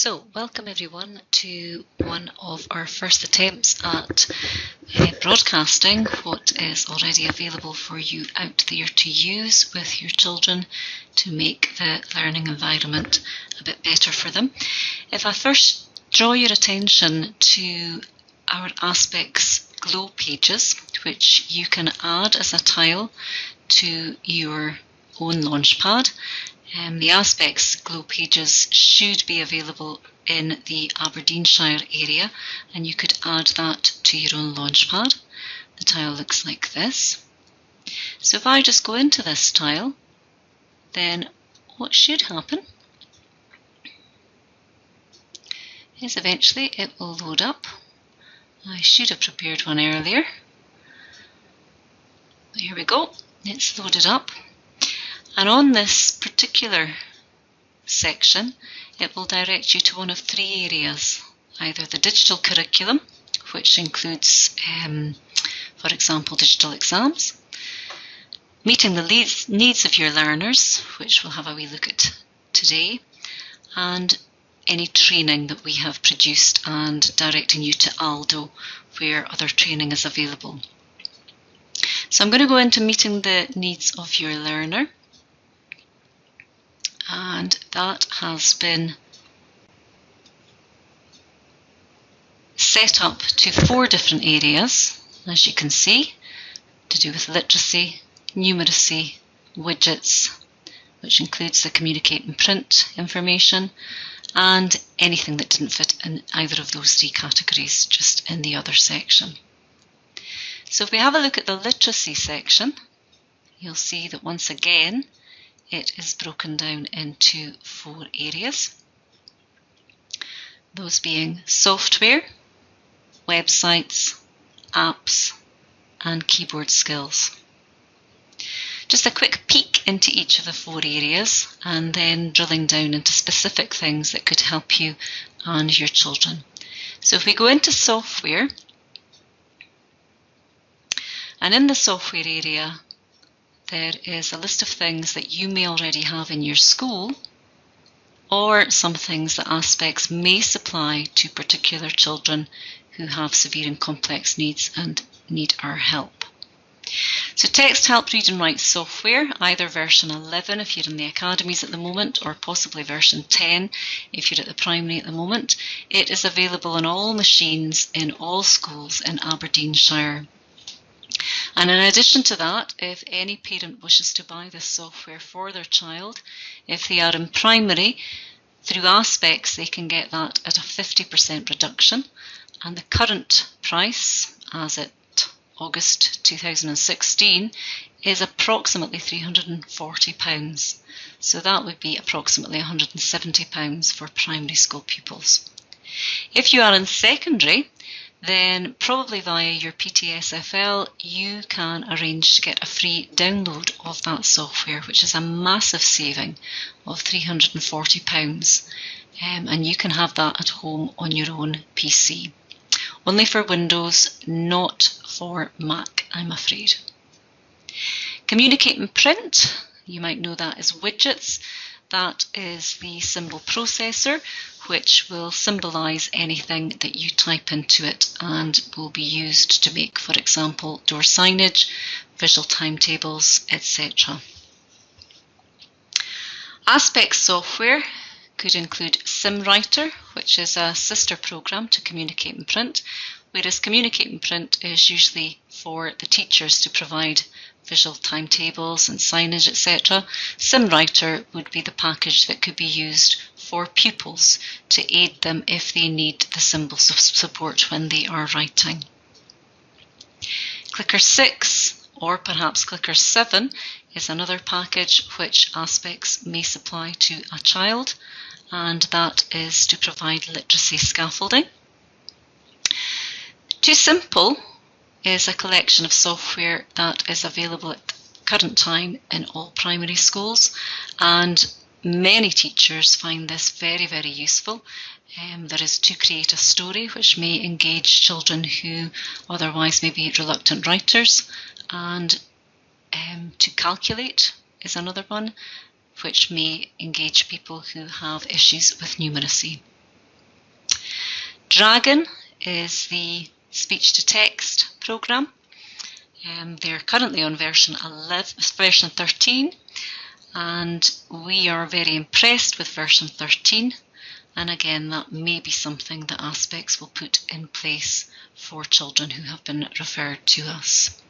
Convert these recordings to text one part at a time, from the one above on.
So, welcome everyone to one of our first attempts at broadcasting what is already available for you out there to use with your children to make the learning environment a bit better for them. If I first draw your attention to our Aspects Glow pages, which you can add as a tile to your own Launchpad. The Aspects Glow pages should be available in the Aberdeenshire area, and you could add that to your own Launchpad. The tile looks like this. So if I just go into this tile, then what should happen is eventually it will load up. I should have prepared one earlier. But here we go, it's loaded up. And on this particular section, it will direct you to one of three areas, either the digital curriculum, which includes, for example, digital exams, meeting the needs of your learners, which we'll have a wee look at today, and any training that we have produced and directing you to Aldo, where other training is available. So I'm going to go into meeting the needs of your learner. And that has been set up to 4 different areas, as you can see, to do with literacy, numeracy, widgets, which includes the communicate and print information, and anything that didn't fit in either of those 3 categories, just in the other section. So if we have a look at the literacy section, you'll see that once again, it is broken down into 4 areas, those being software, websites, apps, and keyboard skills. Just a quick peek into each of the 4 areas and then drilling down into specific things that could help you and your children. So if we go into software, and in the software area, there is a list of things that you may already have in your school, or some things that Aspects may supply to particular children who have severe and complex needs and need our help. So Text Help Read and Write software, either version 11 if you're in the academies at the moment, or possibly version 10 if you're at the primary at the moment. It is available on all machines in all schools in Aberdeenshire. And in addition to that, if any parent wishes to buy this software for their child, if they are in primary, through Aspects they can get that at a 50% reduction, and the current price, as at August 2016, is approximately £340. So that would be approximately £170 for primary school pupils. If you are in secondary, then probably via your PTSFL, you can arrange to get a free download of that software, which is a massive saving of £340. And you can have that at home on your own PC. Only for Windows, not for Mac, I'm afraid. Communicate and Print, you might know that as widgets. That is the symbol processor, which will symbolise anything that you type into it and will be used to make, for example, door signage, visual timetables, etc. Aspects software could include SimWriter, which is a sister program to Communicate and Print, whereas Communicate and Print is usually for the teachers to provide visual timetables and signage, etc. SimWriter would be the package that could be used for pupils to aid them if they need the symbols of support when they are writing. Clicker 6 or perhaps Clicker 7 is another package which Aspects may supply to a child, and that is to provide literacy scaffolding. Too Simple is a collection of software that is available at the current time in all primary schools, and many teachers find this very, very useful. There is To Create a Story, which may engage children who otherwise may be reluctant writers, and To Calculate is another one, which may engage people who have issues with numeracy. Dragon is the speech-to-text program. They're currently on version 13, and we are very impressed with version 13. And again, that may be something that Aspects will put in place for children who have been referred to us.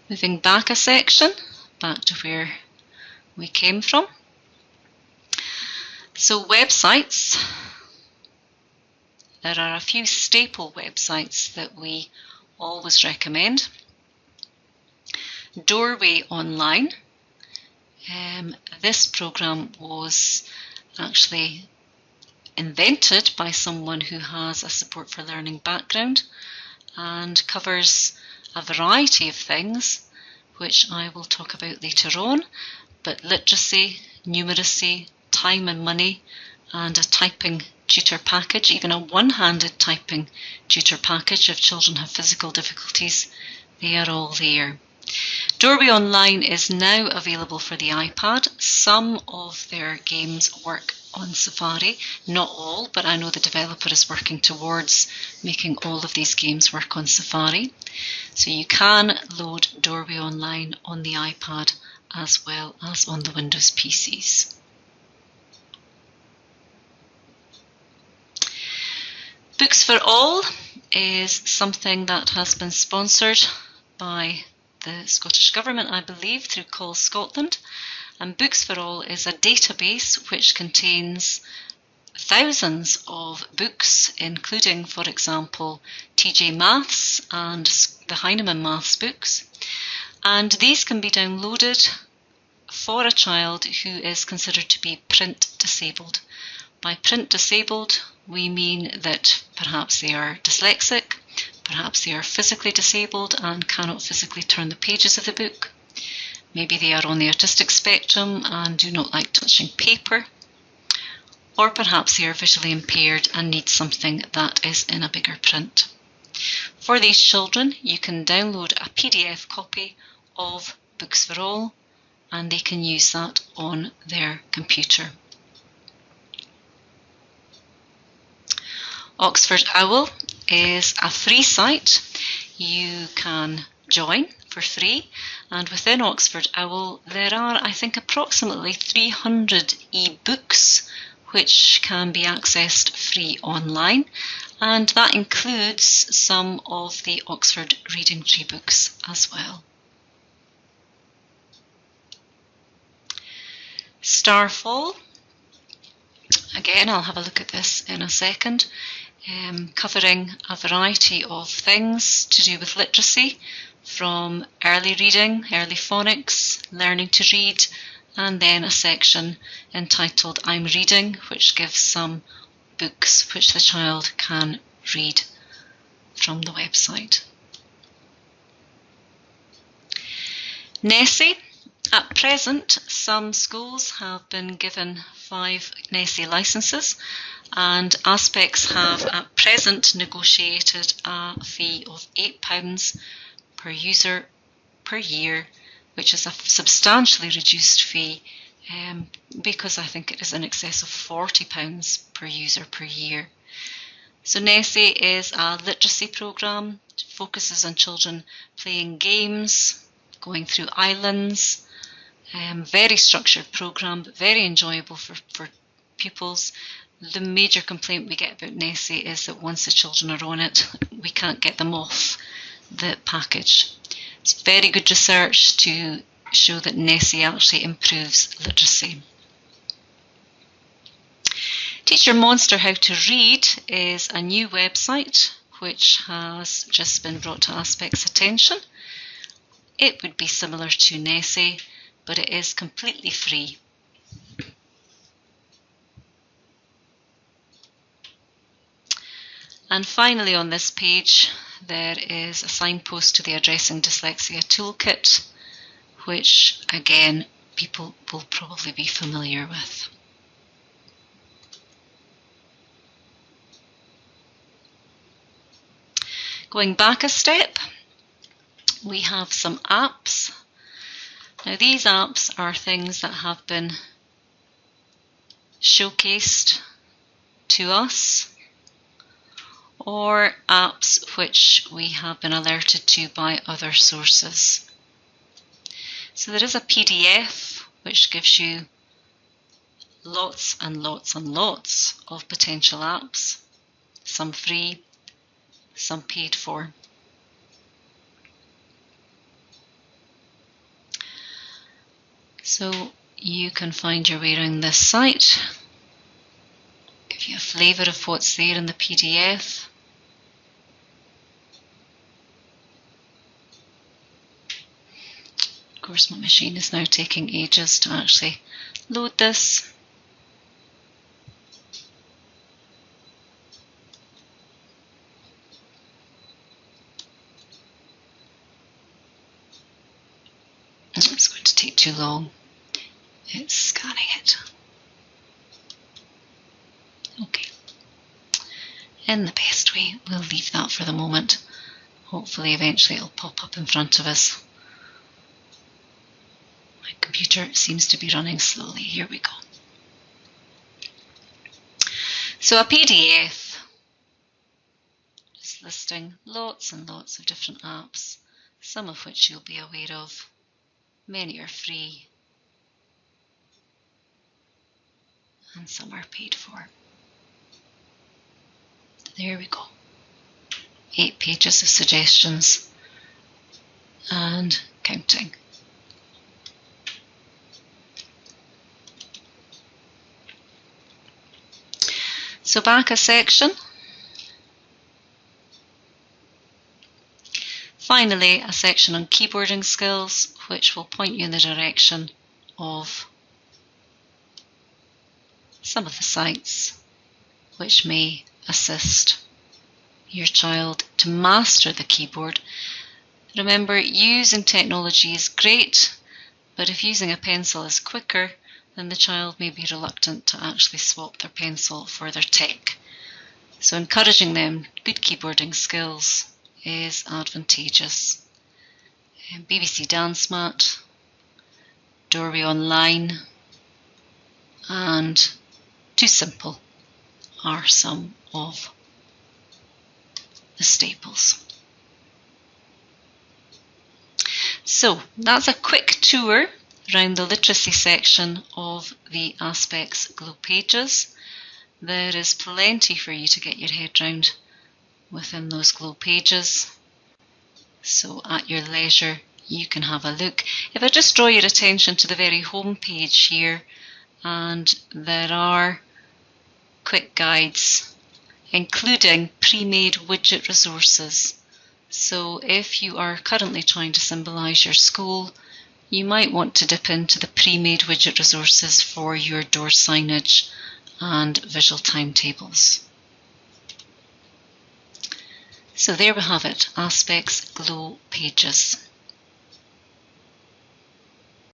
Moving back a section, back to where we came from. So websites. There are a few staple websites that we always recommend. Doorway Online. This program was actually invented by someone who has a support for learning background and covers a variety of things, which I will talk about later on, but literacy, numeracy, time and money, and a typing tutor package, even a one-handed typing tutor package if children have physical difficulties, they are all there. Doorway Online is now available for the iPad. Some of their games work on Safari, not all, but I know the developer is working towards making all of these games work on Safari. So you can load Doorway Online on the iPad as well as on the Windows PCs. Books for All is something that has been sponsored by the Scottish Government, I believe, through Call Scotland. And Books for All is a database which contains thousands of books, including, for example, TJ Maths and the Heinemann Maths books. And these can be downloaded for a child who is considered to be print disabled. By print disabled, we mean that perhaps they are dyslexic, perhaps they are physically disabled and cannot physically turn the pages of the book. Maybe they are on the autistic spectrum and do not like touching paper. Or perhaps they are visually impaired and need something that is in a bigger print. For these children, you can download a PDF copy of Books for All and they can use that on their computer. Oxford Owl is a free site you can join for free, and within Oxford Owl there are, I think, approximately 300 e-books which can be accessed free online, and that includes some of the Oxford Reading Tree books as well. Starfall, again I'll have a look at this in a second. Covering a variety of things to do with literacy, from early reading, early phonics, learning to read, and then a section entitled I'm Reading, which gives some books which the child can read from the website. Nessie. At present, some schools have been given 5 Nessie licences, and Aspects have at present negotiated a fee of £8 per user per year, which is a substantially reduced fee because I think it is in excess of £40 per user per year. So Nessie is a literacy programme, focuses on children playing games, going through islands, very structured programme, but very enjoyable for pupils. The major complaint we get about Nessie is that once the children are on it, we can't get them off the package. It's very good research to show that Nessie actually improves literacy. Teach Your Monster How to Read is a new website which has just been brought to Aspects' attention. It would be similar to Nessie, but it is completely free. And finally on this page there is a signpost to the Addressing Dyslexia Toolkit, which again people will probably be familiar with. Going back a step, we have some apps. Now these apps are things that have been showcased to us, or apps which we have been alerted to by other sources. So there is a PDF which gives you lots and lots and lots of potential apps, some free, some paid for. So you can find your way around this site, give you a flavour of what's there in the PDF. Of course, my machine is now taking ages to actually load this. It's going to take too long. It's scanning it. Okay. In the best way, we'll leave that for the moment. Hopefully, eventually it'll pop up in front of us. My computer seems to be running slowly. Here we go. So a PDF is listing lots and lots of different apps, some of which you'll be aware of. Many are free and some are paid for. There we go. 8 pages of suggestions and counting. So back a section. Finally, a section on keyboarding skills, which will point you in the direction of some of the sites which may assist your child to master the keyboard. Remember, using technology is great, but if using a pencil is quicker, then the child may be reluctant to actually swap their pencil for their tech. So encouraging them good keyboarding skills is advantageous. BBC Dance Mat, Doorway Online, and Too Simple are some of the staples. So that's a quick tour around the literacy section of the Aspects Glow pages. There is plenty for you to get your head round within those Glow pages. So at your leisure, you can have a look. If I just draw your attention to the very home page here, and there are quick guides, including pre-made widget resources. So if you are currently trying to symbolise your school, you might want to dip into the pre-made widget resources for your door signage and visual timetables. So there we have it, Aspects Glow pages.